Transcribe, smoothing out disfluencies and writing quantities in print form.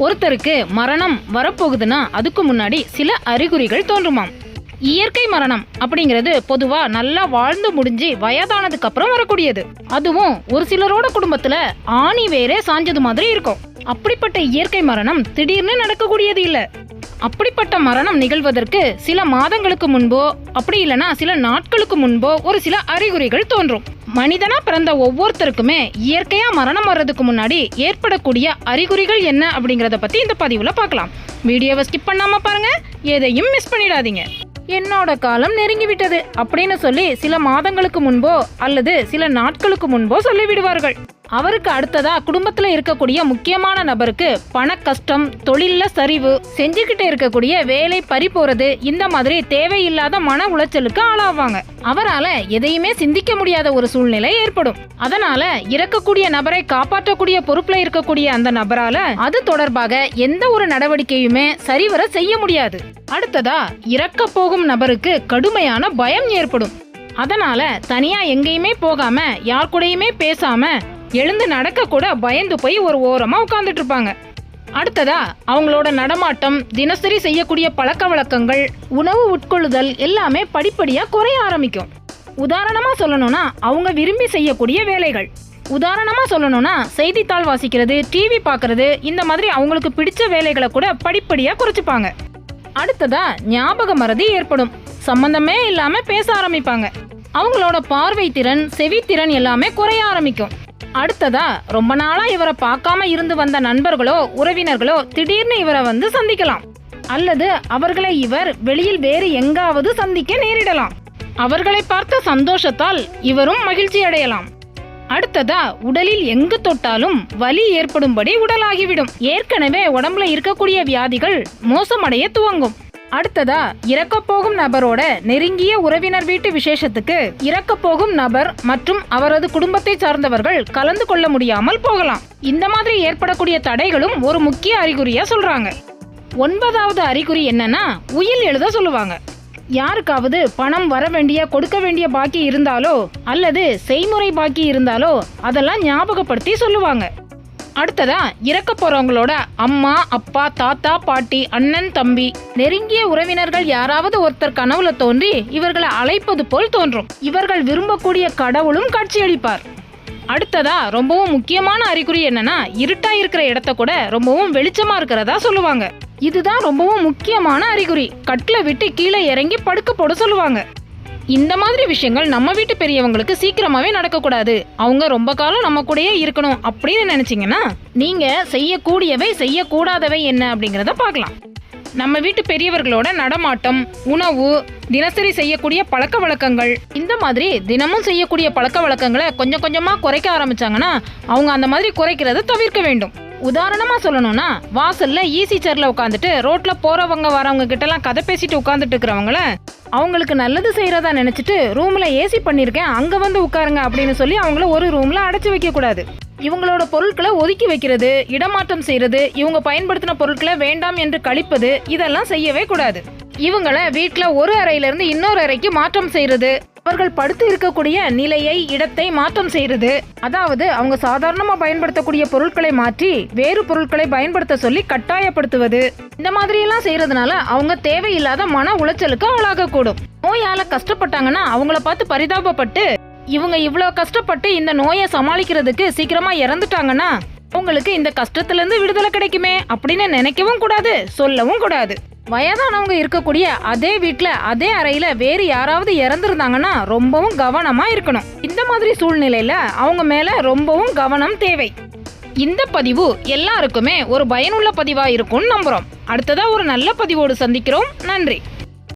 ஒருத்தருக்கு மரணம் வரப்போகுதுன்னா அதுக்கு முன்னாடி சில அறிகுறிகள் தோன்றுமாம். இயற்கை மரணம் அப்படிங்கிறது பொதுவா நல்லா வாழ்ந்து முடிஞ்சு வயதானதுக்கு அப்புறம் வரக்கூடியது. அதுவும் ஒரு சிலரோட குடும்பத்துல ஆணி வேறே சாஞ்சது மாதிரி இருக்கும். அப்படிப்பட்ட இயற்கை மரணம் திடீர்னு நடக்கக்கூடியது இல்ல. அப்படிப்பட்ட மரணம் நிகழ்வதற்கு சில மாதங்களுக்கு முன்போ அப்படி இல்லைன்னா சில நாட்களுக்கு முன்போ ஒரு சில அறிகுறிகள் தோன்றும். மனிதனா பிறந்த ஒவ்வொருத்தருக்குமே இயற்கையா மரணம் வர்றதுக்கு முன்னாடி ஏற்படக்கூடிய அறிகுறிகள் என்ன அப்படிங்கறத பத்தி இந்த பதிவுல பார்க்கலாம். வீடியோவை ஸ்கிப் பண்ணாம பாருங்க, எதையும் மிஸ் பண்ணிடாதீங்க. என்னோட காலம் நெருங்கி விட்டது அப்படின்னு சொல்லி சில மாதங்களுக்கு முன்போ அல்லது சில நாட்களுக்கு முன்போ சொல்லி விடுவார்கள். அவருக்கு அடுத்ததா குடும்பத்துல இருக்கக்கூடிய முக்கியமான நபருக்கு பண கஷ்டம், தொழில்ல சரிவு, செஞ்சுக்கிட்டு இருக்கக்கூடிய வேலை பறி போறது, இந்த மாதிரி தேவையில்லாத மன உளைச்சலுக்கு ஆளாவாங்க. அவரால எதையுமே சிந்திக்க முடியாத ஒரு சூழ்நிலை ஏற்படும். அதனால இறக்கக்கூடிய நபரை காப்பாற்றக்கூடிய பொறுப்புல இருக்கக்கூடிய அந்த நபரால அது தொடர்பாக எந்த ஒரு நடவடிக்கையுமே சரிவர செய்ய முடியாது. அடுத்ததா இறக்க போகும் நபருக்கு கடுமையான பயம் ஏற்படும். அதனால தனியா எங்கேயுமே போகாம யார் கூடயுமே பேசாம எழுந்து நடக்க கூட பயந்து போய் ஒரு ஓரமா உட்கார்ந்துட்டு இருப்பாங்க. அடுத்ததா அவங்களோட நடமாட்டம், தினசரி செய்யக்கூடிய பழக்க வழக்கங்கள், உணவு உட்கொள்ளுதல் எல்லாமே படிப்படியா குறைய ஆரம்பிக்கும். உதாரணமா சொல்லணும்னா அவங்க விரும்பி செய்யக்கூடிய வேலைகள், உதாரணமா சொல்லணும்னா செய்தித்தாள் வாசிக்கிறது, டிவி பார்க்கறது, இந்த மாதிரி அவங்களுக்கு பிடிச்ச வேலைகளை கூட படிப்படியா குறைச்சிப்பாங்க. அடுத்ததா ஞாபக மறதி ஏற்படும். சம்பந்தமே இல்லாம பேச ஆரம்பிப்பாங்க. அவங்களோட பார்வை திறன், செவித்திறன் எல்லாமே குறைய ஆரம்பிக்கும். அடுத்ததா ரொம்ப நாளா இவரை பார்க்காம இருந்து வந்த நண்பர்களோ உறவினர்களோ திடீர்னு இவரை வந்து சந்திக்கலாம். அல்லது அவர்களை இவர் வெளியில் வேறு எங்காவது சந்திக்க நேரிடலாம். அவர்களை பார்த்த சந்தோஷத்தால் இவரும் மகிழ்ச்சி அடையலாம். அடுத்ததா உடலில் எங்கு தொட்டாலும் வலி ஏற்படும்படி உடலாகிவிடும். ஏற்கனவே உடம்புல இருக்கக்கூடிய வியாதிகள் மோசமடைய துவங்கும். அடுத்ததா இறக்க போகும் நபரோட நெருங்கிய உறவினர் வீட்டு விசேஷத்துக்கு இறக்க போகும் நபர் மற்றும் அவரது குடும்பத்தை சார்ந்தவர்கள் கலந்து கொள்ள முடியாமல் போகலாம். இந்த மாதிரி ஏற்படக்கூடிய தடைகளும் ஒரு முக்கிய அறிகுறியா சொல்றாங்க. 9வது அறிகுறி என்னன்னா உயில் எழுத சொல்லுவாங்க. யாருக்காவது பணம் வர வேண்டிய, கொடுக்க வேண்டிய பாக்கி இருந்தாலோ அல்லது செய்முறை பாக்கி இருந்தாலோ அதெல்லாம் ஞாபகப்படுத்தி சொல்லுவாங்க. அடுத்ததா இறக்க போறவங்களோட அம்மா, அப்பா, தாத்தா, பாட்டி, அண்ணன், தம்பி, நெருங்கிய உறவினர்கள் யாராவது ஒருத்தர் கனவுல தோன்றி இவர்களை அழைப்பது போல் தோன்றும். இவர்கள் விரும்பக்கூடிய கடவுளும் காட்சியளிப்பார். அடுத்ததா ரொம்பவும் முக்கியமான அறிகுறி என்னன்னா இருட்டா இருக்கிற இடத்த கூட ரொம்பவும் வெளிச்சமா இருக்கிறதா சொல்லுவாங்க. இதுதான் ரொம்பவும் முக்கியமான அறிகுறி. கட்டில விட்டு கீழே இறங்கி படுக்க போட சொல்லுவாங்க. இந்த மாதிரி விஷயங்கள் நம்ம வீட்டு பெரியவங்களுக்கு சீக்கிரமாவே நடக்கக்கூடாது. அவங்க ரொம்ப காலம் நம்ம கூடயே இருக்கணும் அப்படின்னு நினைச்சீங்கன்னா நீங்க செய்யக்கூடியவை, செய்யக்கூடாதவை என்ன அப்படிங்கறத பார்க்கலாம். நம்ம வீட்டு பெரியவர்களோட நடமாட்டம், உணவு, தினசரி செய்யக்கூடிய பழக்க வழக்கங்கள், இந்த மாதிரி தினமும் செய்யக்கூடிய பழக்க வழக்கங்களை கொஞ்சம் கொஞ்சமா குறைக்க ஆரம்பிச்சாங்கன்னா அவங்க அந்த மாதிரி குறைக்கிறத தவிர்க்க வேண்டும். உதாரணமா சொல்லணும்னா வாசல்ல ஈசி சேர்ல உட்காந்துட்டு ரோட்ல போறவங்க வரவங்க கிட்ட எல்லாம் கதை பேசிட்டு உட்காந்துட்டு இருக்கிறவங்கள அவங்களுக்கு நல்லது செய்யறதா நினைச்சிட்டு ரூம்ல ஏசி பண்ணிருக்கேன் அங்க வந்து உட்காருங்க அப்படின்னு சொல்லி அவங்கள ஒரு ரூம்ல அடைச்சு வைக்க கூடாது. இவங்களோட பொருட்களை ஒதுக்கி வைக்கிறது, இடமாற்றம் செய்யறது, இவங்க பயன்படுத்தின பொருட்களை வேண்டாம் என்று கழிப்பது, இதெல்லாம் செய்யவே கூடாது. இவங்களை வீட்டுல ஒரு அறையில இருந்து இன்னொரு அறைக்கு மாற்றம் செய்யறது, அவர்கள் படுத்து இருக்கக்கூடிய நிலையை, இடத்தை மாற்றம் செய்யறது, அதாவது அவங்க சாதாரணமா பயன்படுத்தக்கூடிய பொருட்களை மாற்றி வேறு பொருட்களை பயன்படுத்த சொல்லி கட்டாயப்படுத்துவது, இந்த மாதிரி எல்லாம் செய்யறதுனால அவங்க தேவையில்லாத மன உளைச்சலுக்கு ஆளாகக்கூடும். நோயால கஷ்டப்பட்டாங்கன்னா அவங்கள பார்த்து பரிதாபப்பட்டு இவங்க இவ்வளவு கஷ்டப்பட்டு இந்த நோயை சமாளிக்கிறதுக்கு சீக்கிரமா இறந்துட்டாங்கன்னா அவங்களுக்கு இந்த கஷ்டத்துல இருந்து விடுதலை கிடைக்குமே அப்படின்னு நினைக்கவும் கூடாது, சொல்லவும் கூடாது. வயதானவங்க இருக்கக்கூடிய அதே வீட்டுல அதே அறையில வேறு யாராவது இறந்துருந்தாங்கன்னா ரொம்பவும் கவனமா இருக்கணும். இந்த மாதிரி சூழ்நிலையில அவங்க மேல ரொம்பவும் கவனம் தேவை. இந்த பதிவு எல்லாருக்குமே ஒரு பயனுள்ள பதிவா இருக்கும்னு நம்புறோம். அடுத்ததா ஒரு நல்ல பதிவோடு சந்திக்கிறோம். நன்றி.